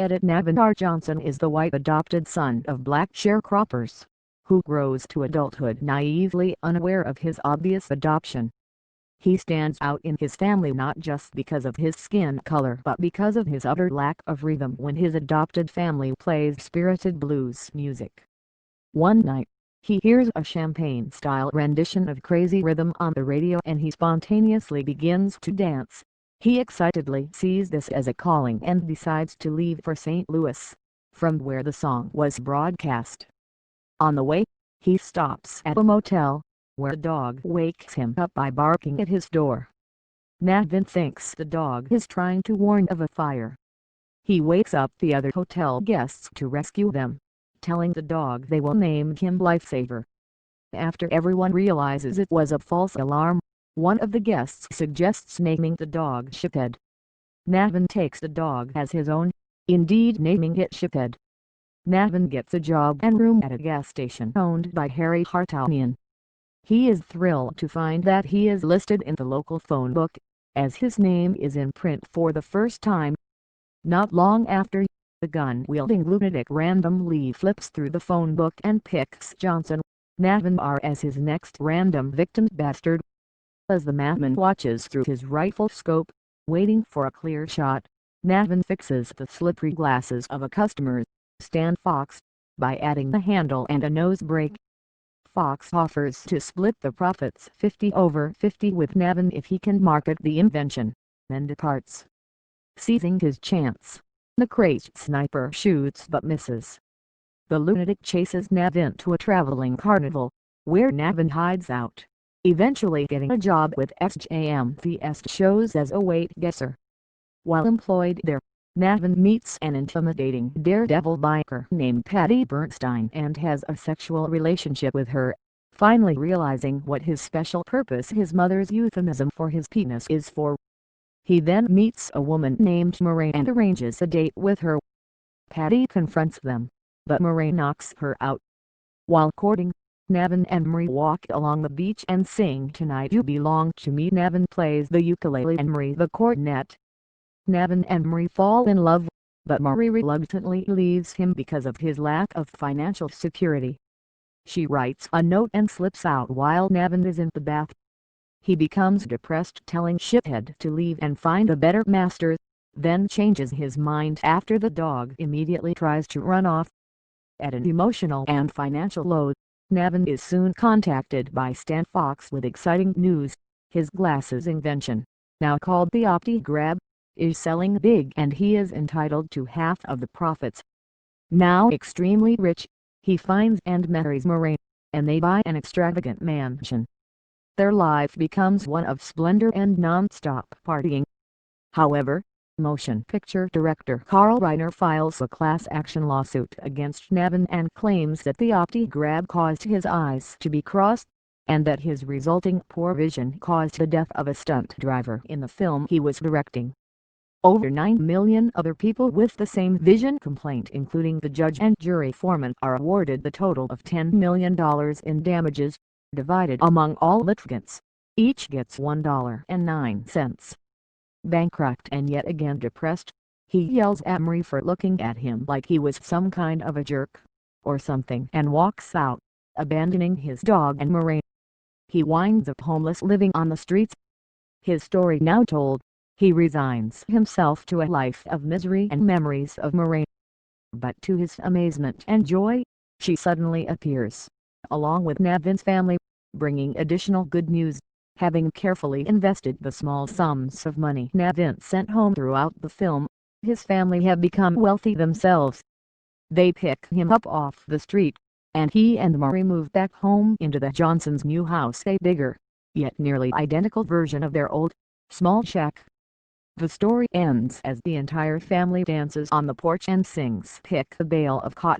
Edit Navinar Johnson is the white adopted son of black sharecroppers, who grows to adulthood naively unaware of his obvious adoption. He stands out in his family not just because of his skin color but because of his utter lack of rhythm when his adopted family plays spirited blues music. One night, he hears a Champagne-style rendition of Crazy Rhythm on the radio and he spontaneously begins to dance. He excitedly sees this as a calling and decides to leave for St. Louis, from where the song was broadcast. On the way, he stops at a motel, where a dog wakes him up by barking at his door. Navin thinks the dog is trying to warn of a fire. He wakes up the other hotel guests to rescue them, telling the dog they will name him Lifesaver. After everyone realizes it was a false alarm, one of the guests suggests naming the dog Shiphead. Navin takes the dog as his own, indeed naming it Shiphead. Navin gets a job and room at a gas station owned by Harry Hartonian. He is thrilled to find that he is listed in the local phone book, as his name is in print for the first time. Not long after, the gun-wielding lunatic randomly flips through the phone book and picks Johnson, Navinar as his next random victim bastard. As the madman watches through his rifle scope, waiting for a clear shot, Navin fixes the slippery glasses of a customer, Stan Fox, by adding a handle and a nose brake. Fox offers to split the profits 50/50 with Navin if he can market the invention, then departs. Seizing his chance, the crazed sniper shoots but misses. The lunatic chases Navin to a traveling carnival, where Navin hides out, eventually getting a job with XJMVS shows as a weight guesser. While employed there, Navin meets an intimidating daredevil biker named Patty Bernstein and has a sexual relationship with her, finally realizing what his special purpose his mother's euphemism for his penis is for. He then meets a woman named Maureen and arranges a date with her. Patty confronts them, but Maureen knocks her out. While courting, Navin and Marie walk along the beach and sing Tonight You Belong to Me. Navin plays the ukulele and Marie the cornet. Navin and Marie fall in love, but Marie reluctantly leaves him because of his lack of financial security. She writes a note and slips out while Navin is in the bath. He becomes depressed, telling Shiphead to leave and find a better master, then changes his mind after the dog immediately tries to run off. At an emotional and financial low, Navin is soon contacted by Stan Fox with exciting news. His glasses invention, now called the OptiGrab, is selling big and he is entitled to half of the profits. Now extremely rich, he finds and marries Maureen, and they buy an extravagant mansion. Their life becomes one of splendor and non-stop partying. However, motion picture director Carl Reiner files a class action lawsuit against Navin and claims that the OptiGrab caused his eyes to be crossed, and that his resulting poor vision caused the death of a stunt driver in the film he was directing. Over 9 million other people with the same vision complaint, including the judge and jury foreman, are awarded the total of $10 million in damages, divided among all litigants. Each gets $1.09. Bankrupt and yet again depressed, he yells at Marie for looking at him like he was some kind of a jerk, or something, and walks out, abandoning his dog and Maureen. He winds up homeless, living on the streets. His story now told, he resigns himself to a life of misery and memories of Maureen. But to his amazement and joy, she suddenly appears, along with Navin's family, bringing additional good news. Having carefully invested the small sums of money Navin sent home throughout the film, his family have become wealthy themselves. They pick him up off the street, and he and Marie move back home into the Johnsons' new house, a bigger, yet nearly identical version of their old, small shack. The story ends as the entire family dances on the porch and sings "Pick a Bale of Cotton."